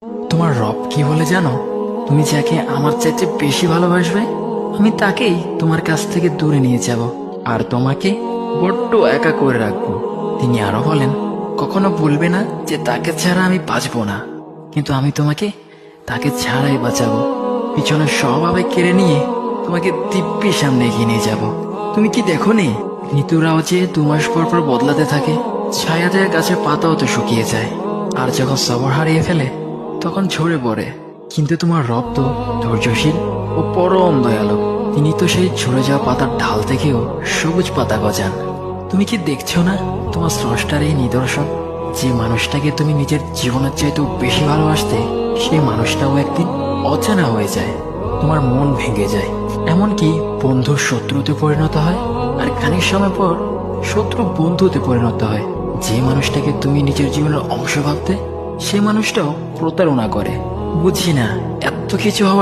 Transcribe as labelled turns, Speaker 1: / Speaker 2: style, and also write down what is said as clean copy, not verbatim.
Speaker 1: তোমার রব কি বলে জানো? তুমি যাকে আমার চাইতে বেশি ভালোবাসবে, আমি তাকেই তোমার কাছ থেকে দূরে নিয়ে যাব আর তোমাকে বড্ড একা করে রাখবো। তিনি আরো বলেন, কখনো বলবে না যে তাকে ছাড়া আমি বাঁচবো না, কিন্তু আমি তোমাকে তাকে ছাড়াই বাঁচাবো। পিছনের সব আবেগ কেড়ে নিয়ে তোমাকে দিব্যি সামনে এগিয়ে নিয়ে যাব। তুমি কি দেখো নি, ঋতুরাও যে 2 মাস পর পর বদলাতে থাকে, ছায়া দেয়া গাছের পাতাও তো শুকিয়ে যায়, আর যখন সবর হারিয়ে ফেলে তখন ঝরে পড়ে। কিন্তু তোমার রব তো ধৈর্যশীল ও পরম দয়ালু। তিনি তো সেই ঝরে যাওয়া পাতার ঢাল থেকেও সবুজ পাতা গজান। তুমি কি দেখছো না তোমার স্রষ্টার এই নিদর্শন? যে মানুষটাকে তুমি নিজের জীবনের চাইতেও বেশি ভালোবাসতে, সেই মানুষটাও একদিন অচেনা হয়ে যায়, তোমার মন ভেঙে যায়, এমনকি বন্ধুর শত্রুতে পরিণত হয়। আর খানিক সময় পর শত্রু বন্ধুতে পরিণত হয়। যে মানুষটাকে তুমি নিজের জীবনের অংশ ভাবতে, সে মানুষটাও প্রতারণা করে। বুঝি না, এত কিছু হওয়ার